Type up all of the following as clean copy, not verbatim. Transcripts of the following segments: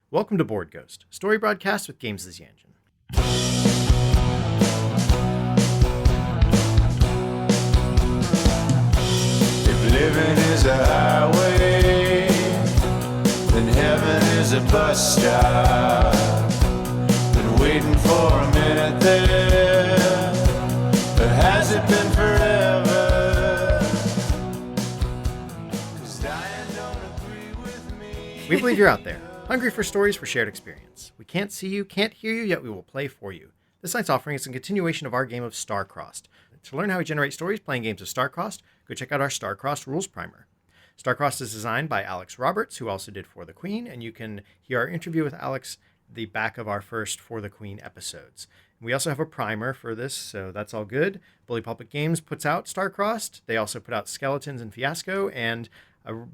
Welcome to Board Ghost, story broadcast with Games as the Engine. If living is a highway, then heaven is a bus stop. Been waiting for a minute there, but has it been forever? 'Cause dying don't agree with me. We believe you're out there, hungry for stories for shared experience. We can't see you, can't hear you, yet we will play for you. This night's offering is a continuation of our game of Star-Crossed. To learn how we generate stories playing games of Star-Crossed, go check out our Star-Crossed Rules Primer. Star-Crossed is designed by Alex Roberts, who also did For the Queen, and you can hear our interview with Alex the back of our first For the Queen episodes. We also have a primer for this, so that's all good. Bully Pulpit Games puts out Star-Crossed. They also put out Skeletons and Fiasco, and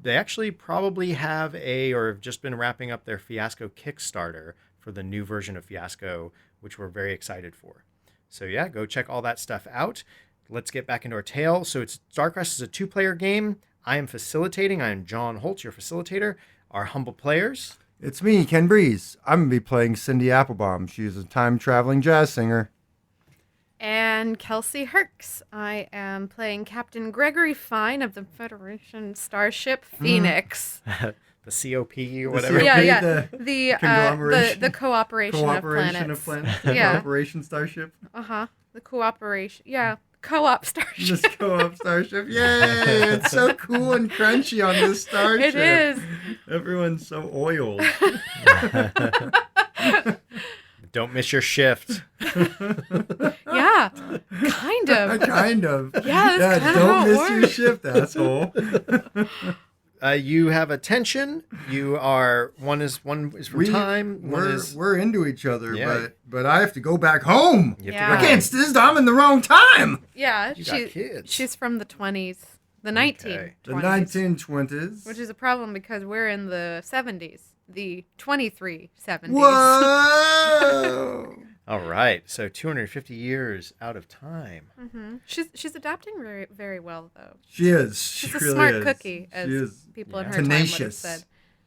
they actually probably have or have just been wrapping up their Fiasco Kickstarter for the new version of Fiasco, which we're very excited for. So yeah, go check all that stuff out. Let's get back into our tale. So Star-Crossed is a two-player game. I am facilitating. I am John Holt, your facilitator. Our humble players. It's me, Ken Breese. I'm going to be playing Cindy Applebaum. She's a time-traveling jazz singer. And Kelsey Herx. I am playing Captain Gregory Fine of the Federation Starship Phoenix. The COP or whatever. COP, Yeah. the conglomeration. The cooperation of planets. Yeah. Cooperation Starship. The cooperation. Yeah. Co-op Starship. This co-op Starship. Yay! It's so cool and crunchy on this starship. It is. Everyone's so oiled. Don't miss your shift. Yeah. Kind of. Kind of. Yeah, that's kind of how don't it miss your works. shift, asshole. You have a tension. You are one is from time. We're into each other, Yeah. but I have to go back home. You have Yeah. to I go can't. I'm in the wrong time. Yeah. You got kids. She's from the 20s. The 1920s. The 1920s. Which is a problem because we're in the 70s. The 2370s. Whoa! All right. So 250 years out of time. Mm-hmm. She's adapting very, very well, though. She is. She She's a really smart is. cookie, She as is. people in Yeah. her time would have Tenacious. said.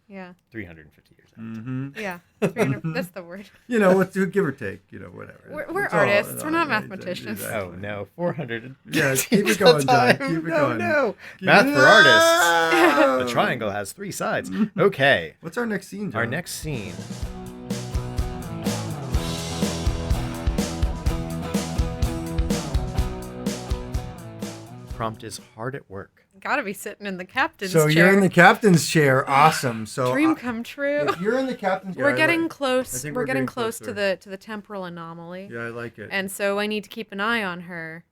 Yeah. 350 years out. Mm-hmm. Yeah. 300 that's the word. You know, give or take, whatever. We're It's all- artists. We're not yeah, mathematicians. Oh, no. 400. Yeah, keep it going, John. Keep it going. No. Keep Math it- for artists. No! The triangle has three sides. Okay. What's our next scene, John? Our next scene. Prompt is hard at work. Gotta be sitting in the captain's So chair. you're in the captain's chair. Awesome. So Dream come true. if you're in the captain's chair, We're getting I close. think We're we're getting getting close closer. to the temporal anomaly. Yeah, I like it. And so I need to keep an eye on her.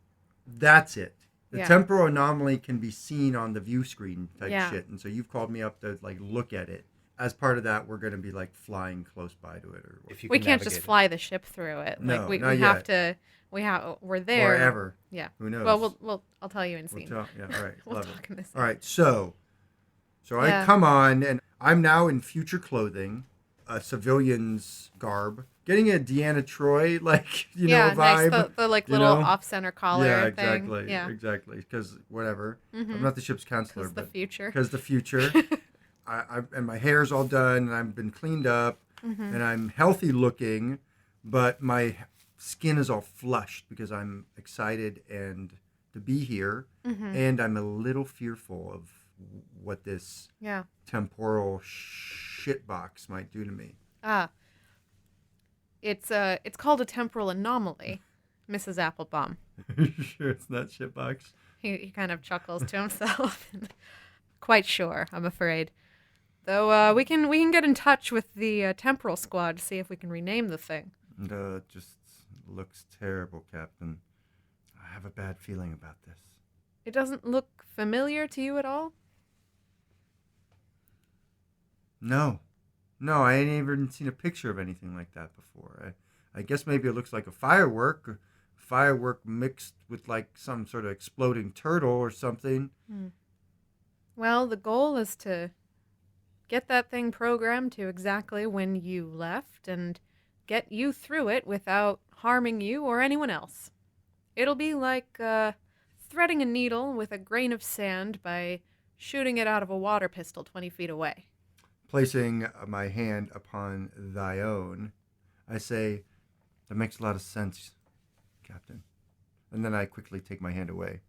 That's it. The Yeah. temporal anomaly can be seen on the view screen type Yeah. shit. And so you've called me up to look at it. As part of that, we're going to be flying close by to it, or If you We can can't just navigate it. fly the ship through it. No, Like we not have yet. to. We're there. or ever. Yeah. Who knows? Well, I'll tell you in We'll scene. tell- yeah, all right. We'll love talk it. in this. All right, so Yeah. I come on, and I'm now in future clothing, a civilian's garb, getting a Deanna Troy Yeah, vibe. nice. The you little know? off-center collar Yeah, thing. exactly, Yeah. exactly. Because whatever, Mhm. I'm not the ship's counselor, 'Cause the but future. because the future. And my hair's all done, and I've been cleaned up, Mhm. and I'm healthy looking, but my skin is all flushed because I'm excited and to be here, Mhm. and I'm a little fearful of what this Yeah. temporal shitbox might do to me. It's called a temporal anomaly, Mrs. Applebaum. Sure, it's not shitbox. He kind of chuckles to himself. Quite sure, I'm afraid. Though we can get in touch with the temporal squad to see if we can rename the thing. And it just looks terrible, Captain. I have a bad feeling about this. It doesn't look familiar to you at all? No, I ain't even seen a picture of anything like that before. I guess maybe it looks like a firework mixed with some sort of exploding turtle or something. Well, the goal is to get that thing programmed to exactly when you left and get you through it without harming you or anyone else. It'll be like threading a needle with a grain of sand by shooting it out of a water pistol 20 feet away. placing my hand upon thy own, I say, "That makes a lot of sense, Captain." And then I quickly take my hand away.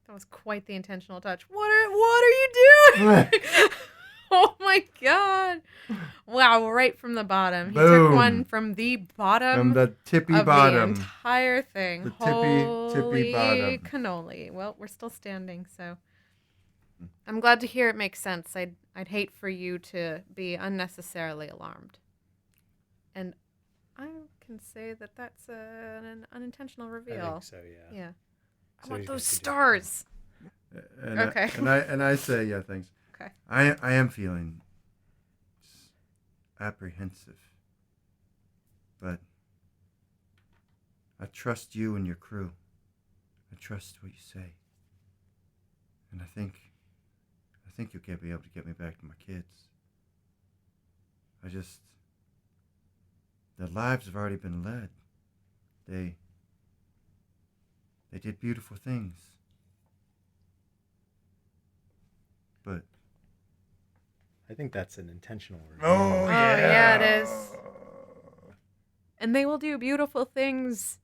That was quite the intentional touch. What are you doing? Oh my god! Wow, right from the bottom. He took one from the bottom. From the tippy of bottom. the entire thing. The Holy tippy bottom. cannoli. Well, we're still standing, so I'm glad to hear it makes sense. I'd hate for you to be unnecessarily alarmed. And I can say that that's an unintentional reveal. I think so, yeah. Yeah. So I want you those have to do stars. And Okay. And I say, yeah, thanks. Okay. I am feeling apprehensive, but I trust you and your crew. I trust what you say, and I think you'll be able to get me back to my kids. Their lives have already been led. They did beautiful things, but I think that's an intentional reveal. oh yeah, it is. And they will do beautiful things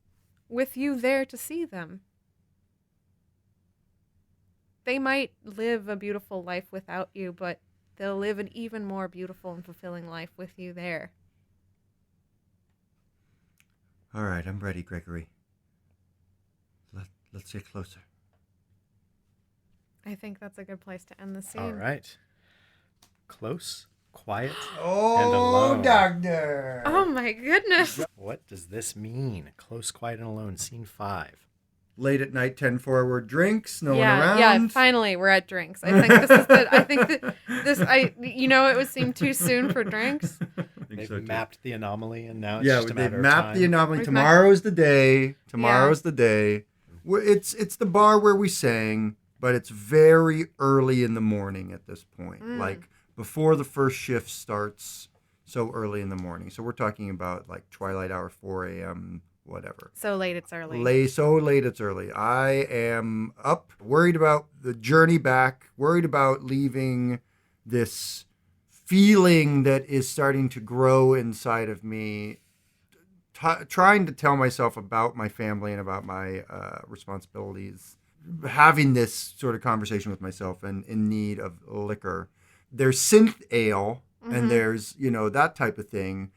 with you there to see them. They might live a beautiful life without you, but they'll live an even more beautiful and fulfilling life with you there. All right, I'm ready, Gregory. Let's get closer. I think that's a good place to end the scene. All right. Close, quiet, Oh, and alone. doctor! Oh my goodness. What does this mean? Close, quiet, and alone. Scene 5. Late at night, 10 forward drinks, no one Yeah, around. finally we're at drinks. I think this is the it would seem too soon for drinks. They've mapped the anomaly, and now it's Yeah, just a they've matter of mapped time. the anomaly. We've Tomorrow's the day. Tomorrow's the day. It's the bar where we sang, but it's very early in the morning at this point. Like before the first shift starts, so early in the morning. So we're talking about like twilight hour, 4 a.m., whatever. So late it's early. So late it's early. I am up, worried about the journey back, worried about leaving this feeling that is starting to grow inside of me, trying to tell myself about my family and about my responsibilities, having this sort of conversation with myself and in need of liquor. There's synth ale and there's, that type of thing.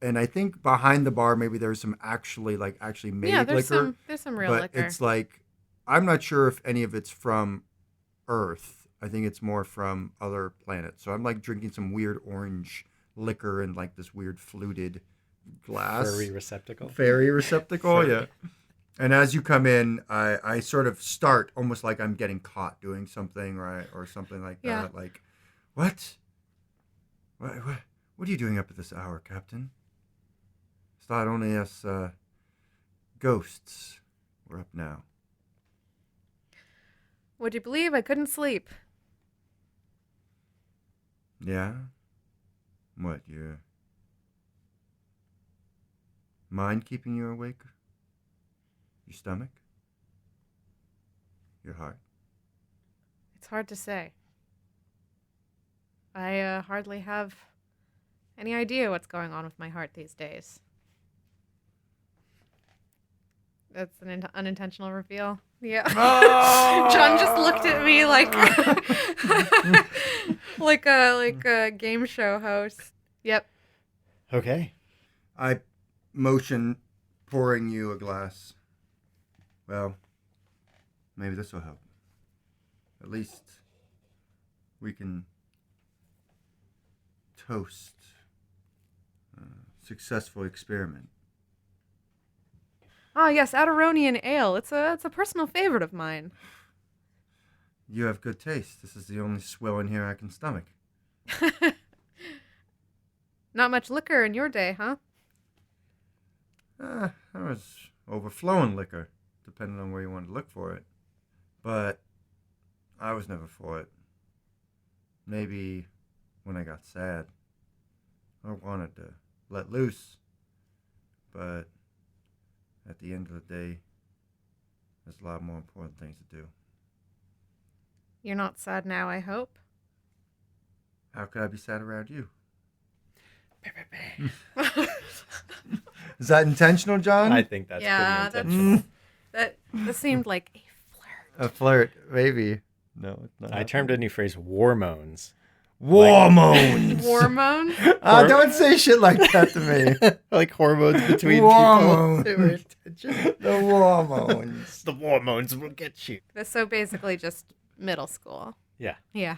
And I think behind the bar, maybe there's some actually made liquor. There's some real but liquor. it's like, I'm not sure if any of it's from Earth. I think it's more from other planets. So I'm like drinking some weird orange liquor in like this weird fluted glass. Furry receptacle. Yeah. And as you come in, I sort of start almost like I'm getting caught doing something, right? Or something like that. Like, what? What are you doing up at this hour, Captain? I thought only us ghosts were up now. Would you believe I couldn't sleep? Yeah? What, your mind keeping you awake? Your stomach? Your heart? It's hard to say. I hardly have any idea what's going on with my heart these days. That's an unintentional reveal. Yeah. Oh! John just looked at me like like a game show host. Yep. Okay. I motion pouring you a glass. Well, maybe this will help. At least we can toast a successful experiment. Ah, yes, Adironian ale. It's a personal favorite of mine. You have good taste. This is the only swill in here I can stomach. Not much liquor in your day, huh? There was overflowing liquor, depending on where you wanted to look for it. But I was never for it. Maybe when I got sad, I wanted to let loose. But at the end of the day, there's a lot more important things to do. You're not sad now, I hope. How could I be sad around you? Is that intentional, John? I think that's Yeah, pretty intentional. that seemed like a flirt. A flirt, maybe. No, it's not. I termed a new phrase "warmones." Hormones. Hormone? Don't say shit like that to me. Like hormones between Hormones. people. They were intentional. The hormones. The hormones will get you. So basically just middle school. Yeah. Yeah.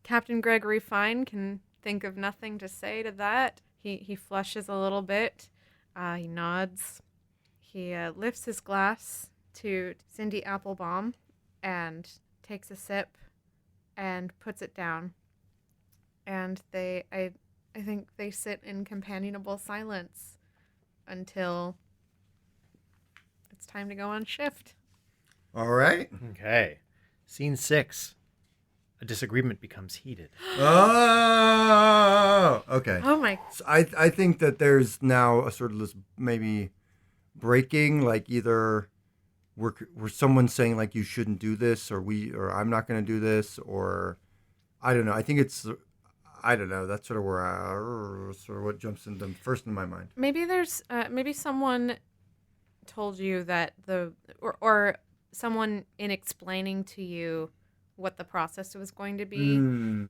Captain Gregory Fine can think of nothing to say to that. He flushes a little bit. He nods. He lifts his glass to Cindy Applebaum and takes a sip and puts it down. And I think they sit in companionable silence until it's time to go on shift. All right. Okay. Scene 6. A disagreement becomes heated. Oh, okay. Oh my. So I think that there's now a sort of this maybe breaking, like either we're someone saying like you shouldn't do this, or I'm not going to do this, or I don't know. I think it's I don't know. That's sort of where sort of what jumps first in my mind. Maybe there's maybe someone told you that or someone in explaining to you what the process was going to be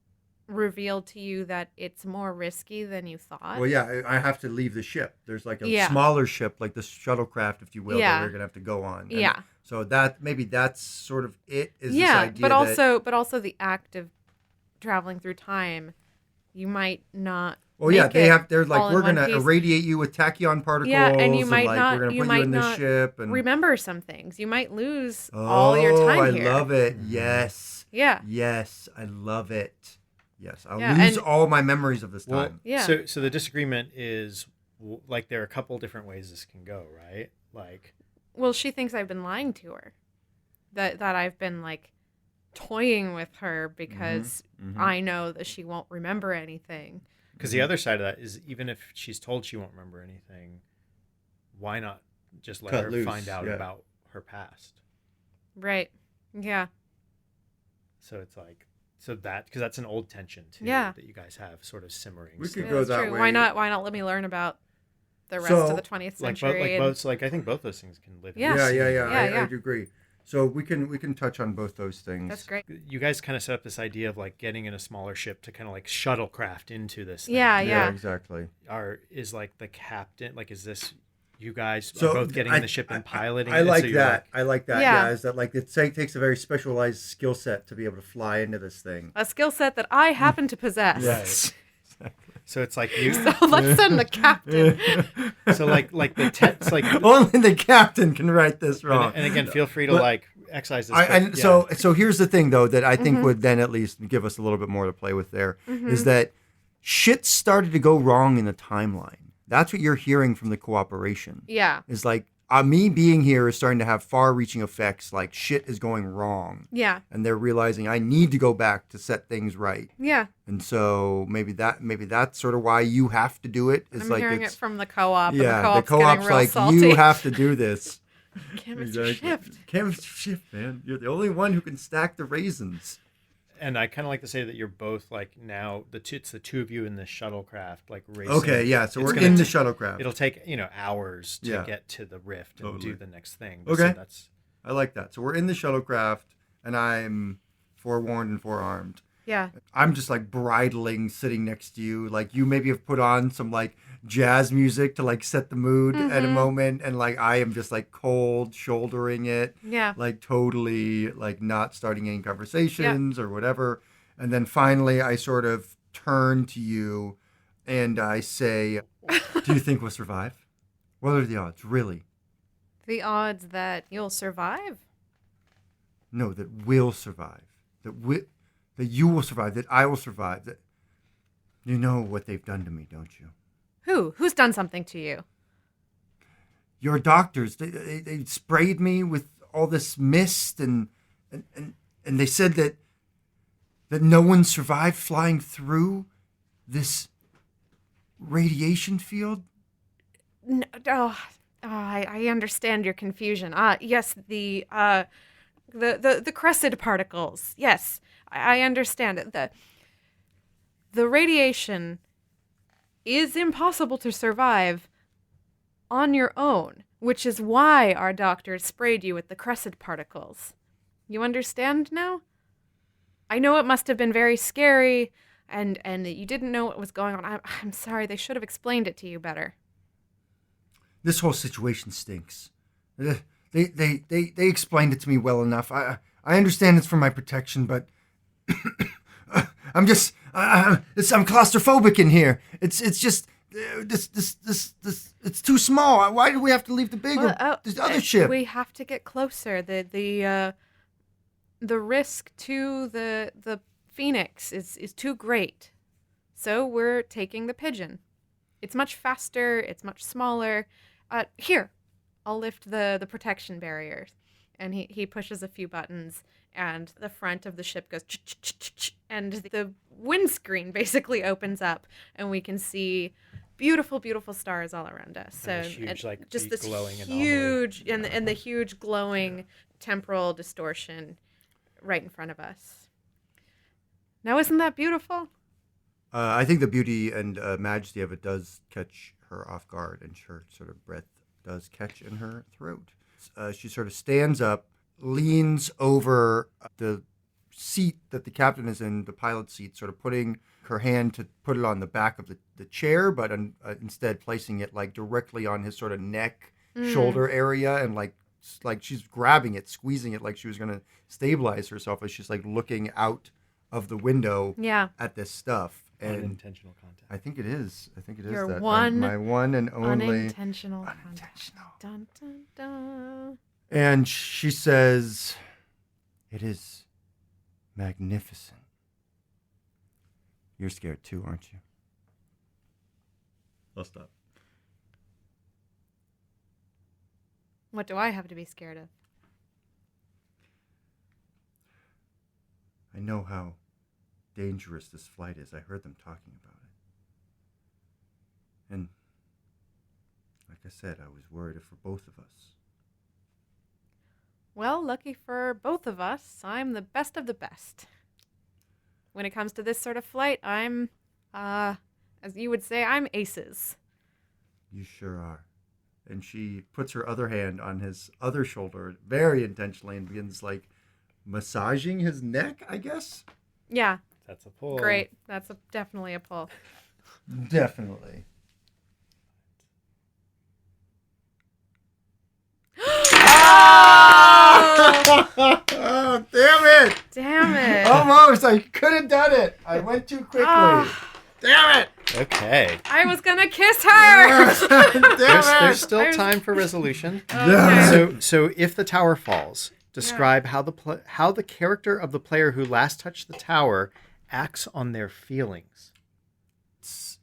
revealed to you that it's more risky than you thought. Well, yeah, I have to leave the ship. There's like a Yeah. smaller ship, like the shuttlecraft, if you will, Yeah. that we're gonna have to go on. And Yeah. So maybe that's sort of it. Is this Yeah, idea but that, also the act of traveling through time, you might not. well, yeah, make they're it like all in we're one gonna piece. irradiate you with tachyon particles. Yeah, and you might like, not. We're gonna You put might you in the not ship and remember some things. You might lose oh, all your time I here. love it. Yes. Yeah. Yes, I love it. Yes, I'll Yeah, lose and- all my memories of this Well, time. Yeah. So the disagreement is like there are a couple different ways this can go, right? Like Well, she thinks I've been lying to her. That I've been like toying with her because I know that she won't remember anything. because the other side of that is even if she's told she won't remember anything, why not just let Cut her loose, find out yeah. about her past? Right. Yeah. So it's like because that's an old tension too Yeah. that you guys have sort of simmering. We still. could Yeah, go that's that true. way. Why not let me learn about the rest So, of the 20th like century? both. Like I think both those things can live. in Yeah. the scene. Yeah. Yeah. I do agree. So we can touch on both those things. That's great. You guys kind of set up this idea of like getting in a smaller ship to kind of like shuttlecraft into this. Thing. Yeah, Yeah, yeah. exactly. Is like the captain like is this you guys So are both getting in the ship and piloting? I it, like so you're that. I like that. Yeah. Yeah, is that like it takes a very specialized skill set to be able to fly into this thing. A skill set that I happen to possess. Yes. So it's like you. So let's send the captain. So like the it's like. Only the captain can write this wrong. And again, feel free to But- like excise this. And but, yeah. so here's the thing though that I think would then at least give us a little bit more to play with there is that shit started to go wrong in the timeline. That's what you're hearing from the cooperation. Yeah. Is like me being here is starting to have far-reaching effects. Like shit is going wrong, Yeah. and they're realizing I need to go back to set things right. Yeah. And so maybe that's sort of why you have to do it. It's I'm like hearing it's it from the co-op. yeah, and the the co-op's getting co-op's real like salty. you have to do this. Chemistry shift. Chemistry shift, man. You're the only one who can stack the raisins. And I kind of like to say that you're both like now it's the two of you in the shuttlecraft like racing. Okay, yeah. So It's we're gonna in the t- shuttlecraft. It'll take hours to Yeah. get to the rift and Totally. do the next thing. Okay. So that's I like that. So we're in the shuttlecraft, and I'm forewarned and forearmed. Yeah. I'm just like bridling, sitting next to you. Like you maybe have put on some like jazz music to like set the mood at a moment, and like I am just like cold shouldering it, Yeah. like totally like not starting any conversations or whatever. And then finally, I sort of turn to you, and I say, "Do you think we'll survive? What are the odds, really?" The odds that you'll survive? No, that we'll survive. That you will survive. That I will survive. That you know what they've done to me, don't you? Who? Who's done something to you? Your doctors. They sprayed me with all this mist, and they said that no one survived flying through this radiation field. No, I understand your confusion. Yes, the crested particles. Yes, I understand it. The radiation is impossible to survive on your own, which is why our doctors sprayed you with the crescent particles. You understand now? I know it must have been very scary, and that you didn't know what was going on. I'm sorry, they should have explained it to you better. This whole situation stinks. They explained it to me well enough. I understand it's for my protection, but I'm claustrophobic in here. It's just this it's too small. Why do we have to leave the bigger this other ship? We have to get closer. The risk to the Phoenix is too great. So we're taking the Pigeon. It's much faster, it's much smaller. Here, I'll lift the protection barriers. And he pushes a few buttons, and the front of the ship goes ch-ch-ch-ch-ch, and the windscreen basically opens up, and we can see beautiful, beautiful stars all around us. So And this huge, like, just deep this glowing huge and the huge glowing temporal distortion right in front of us. Now, isn't that beautiful? I think the beauty and majesty of it does catch her off guard, and her sort of breath does catch in her throat. She sort of stands up, leans over the seat that the captain is in, the pilot seat, sort of putting her hand to put it on the back of the chair, but instead placing it like directly on his sort of neck, shoulder area, and like she's grabbing it, squeezing it like she was going to stabilize herself as she's like looking out of the window at this stuff. And Unintentional contact. I think it is. Your that. one My one and only unintentional contact. Dun, dun, dun. And she says, "It is magnificent." You're scared too, aren't you? I'll stop. What do I have to be scared of? I know how dangerous this flight is. I heard them talking about it. And like I said, I was worried for both of us. Well, lucky for both of us, I'm the best of the best. When it comes to this sort of flight, I'm, as you would say, I'm aces. You sure are. And she puts her other hand on his other shoulder very intentionally and begins like massaging his neck, I guess. Yeah. That's a pull. Great. That's definitely a pull. Definitely. Oh, damn it! Damn it. Almost. I could have done it. I went too quickly. Damn it! Okay. I was going to kiss her. There's still time for resolution. Okay. So if the tower falls, describe how the character of the player who last touched the tower acts on their feelings.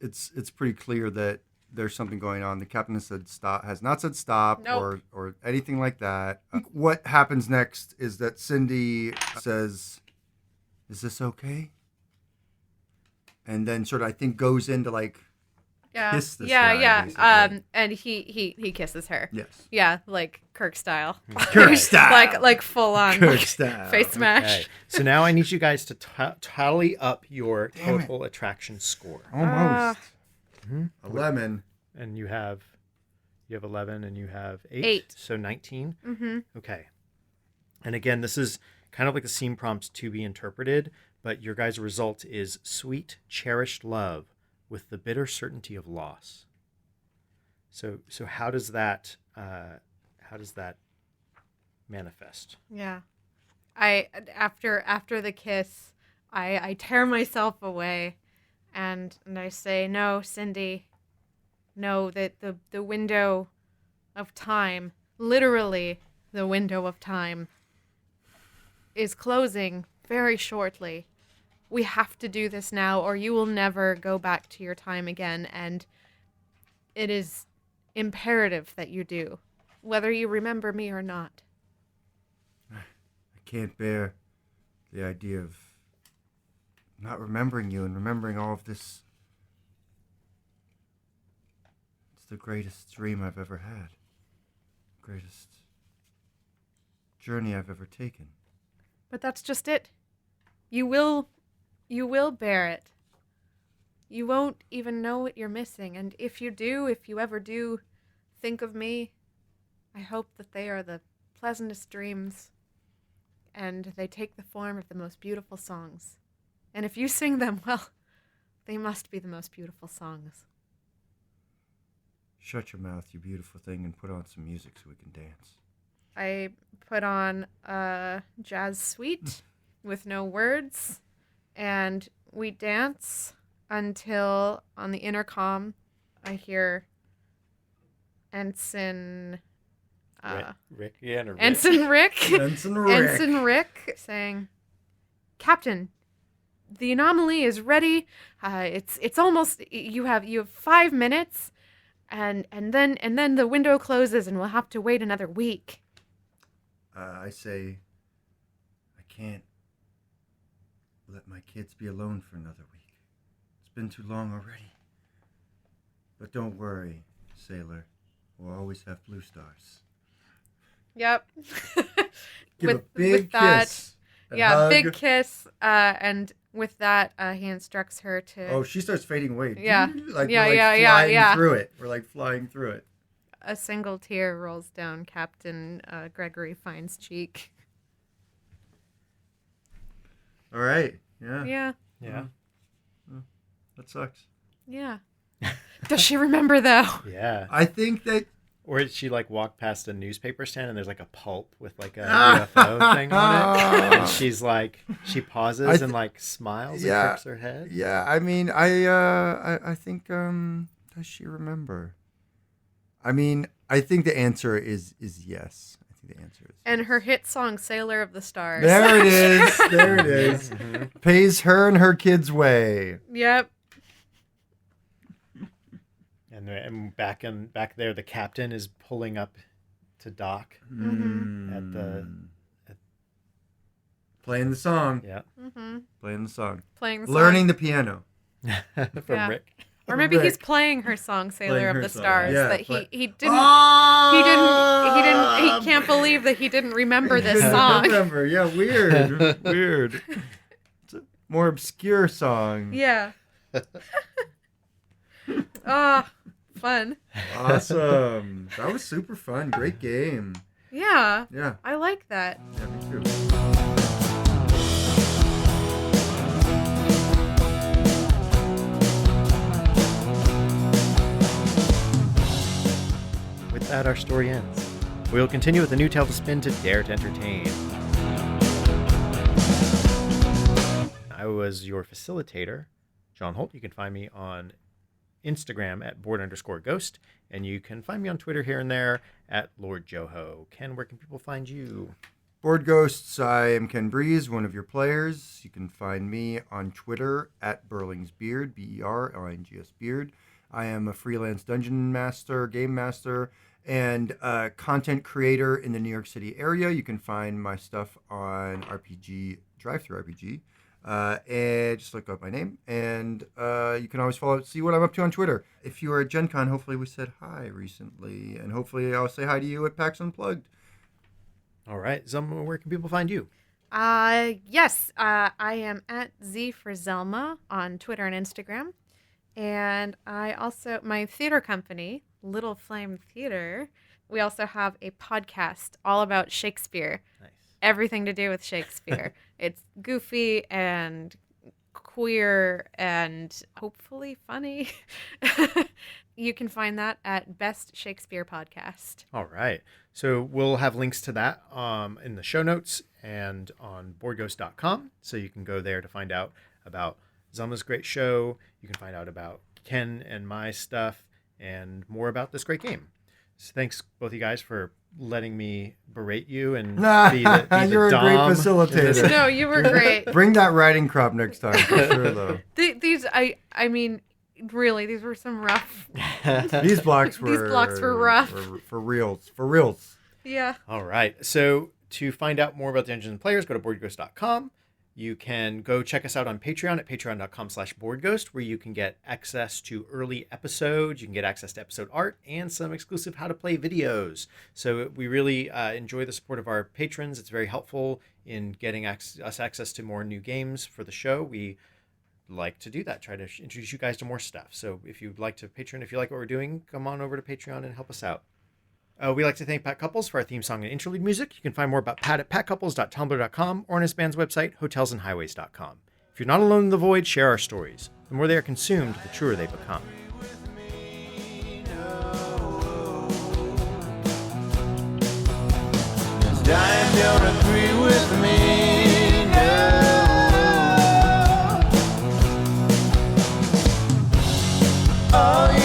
It's pretty clear that there's something going on. The captain has not said stop Nope. or anything like that. What happens next is that Cindy says, "Is this okay?" And then sort of I think goes into like kiss this guy, basically. And he kisses her. Yes. Yeah, like Kirk style. Kirk style. like full on Kirk style. face smash. Okay. So now I need you guys to tally up your total attraction score. Almost. 11. And you have 11 and you have 8. 8. So 19. Mm-hmm. Okay. And again, this is kind of like the scene prompts to be interpreted, but your guys' result is sweet, cherished love with the bitter certainty of loss. So how does that manifest? Yeah. After the kiss, I tear myself away and I say, "No, Cindy. No, that the window of time, literally the window of time, is closing very shortly. We have to do this now or you will never go back to your time again, and it is imperative that you do, whether you remember me or not." I can't bear the idea of not remembering you and remembering all of this. It's the greatest dream I've ever had. Greatest journey I've ever taken. But that's just it. You will bear it. You won't even know what you're missing, and if you ever do think of me, I hope that they are the pleasantest dreams, and they take the form of the most beautiful songs. And if you sing them, well, they must be the most beautiful songs. Shut your mouth, you beautiful thing, and put on some music so we can dance. I put on a jazz suite with no words, and we dance until on the intercom I hear Ensign Rick. Yeah, no, Rick. Ensign Rick. Ensign Rick. Ensign Rick saying, "Captain, the anomaly is ready. It's almost. You have 5 minutes, and then the window closes, and we'll have to wait another week." I say, I can't let my kids be alone for another week. It's been too long already. But don't worry, sailor. We'll always have blue stars. Yep. Give a with big that, kiss. and yeah, hug. big kiss. And with that, he instructs her to. Oh, she starts fading away. Yeah. Like Yeah, we're like yeah, flying yeah. through it. We're like flying through it. A single tear rolls down Captain Gregory Fine's cheek. All right. Yeah. Yeah. Yeah. That sucks. Yeah. Does she remember though? Yeah. I think that. Or she like walked past a newspaper stand and there's like a pulp with like a UFO thing on it. And she's like, she pauses and like smiles and crooks her head. Yeah. I mean, I think does she remember? I mean, I think the answer is yes. I think the answer is. And her hit song "Sailor of the Stars." There it is. There it is. Pays her and her kids' way. Yep. And back there, the captain is pulling up to dock at the Playing the song. yeah Playing the song. Playing the song. Learning the piano. from Yeah. Rick. Or maybe Rick. he's playing her song "Sailor Playing of her the song. Stars." Yeah, That play- he can't believe that he didn't remember this song. Remember. Yeah, weird. Weird. It's a more obscure song. Yeah. Ah, fun. Awesome. That was super fun. Great game. Yeah. Yeah. I like that. Yeah, me too. With that, our story ends. We'll continue with a new tale to spin to dare to entertain. I was your facilitator, John Holt. You can find me on Instagram at board_ghost, and you can find me on Twitter here and there at Lord Joho. Ken, where can people find you? Board Ghosts, I am Ken Breese, one of your players. You can find me on Twitter at Berlingsbeard, BERLINGS Beard. I am a freelance dungeon master, game master, and content creator in the New York City area. You can find my stuff on RPG, Drive-Thru RPG. And just look up my name, and you can always see what I'm up to on Twitter. If you were at Gen Con, hopefully we said hi recently, and hopefully I'll say hi to you at PAX Unplugged. All right, Zelma, where can people find you? Yes. I am at Z for Zelma on Twitter and Instagram. And I also, my theater company, Little Flame Theater, we also have a podcast all about Shakespeare. Nice. Everything to do with Shakespeare. It's goofy and queer and hopefully funny. You can find that at Best Shakespeare Podcast. All right. So we'll have links to that in the show notes and on boardghost.com. So you can go there to find out about Zelma's great show. You can find out about Ken and my stuff and more about this great game. So thanks, both you guys, for letting me berate you and be the You're a dom great in this. facilitator. No, you were great. Bring that writing crop next time, for sure, though. These, I mean, really, these were some rough. These blocks were rough. for reals. For reals. Yeah. All right. So to find out more about Dungeons and Players, go to boardghost.com. You can go check us out on Patreon at patreon.com/boardghost, where you can get access to early episodes. You can get access to episode art and some exclusive how to play videos. So we really enjoy the support of our patrons. It's very helpful in getting us access to more new games for the show, we like to do that. Try to introduce you guys to more stuff. So if you'd like to Patreon, if you like what we're doing, come on over to Patreon and help us out. We like to thank Pat Couples for our theme song and interlude music. You can find more about Pat at patcouples.tumblr.com or on his band's website, hotelsandhighways.com. If you're not alone in the void, share our stories. The more they are consumed, the truer they become. Dying don't agree with me, no. Oh,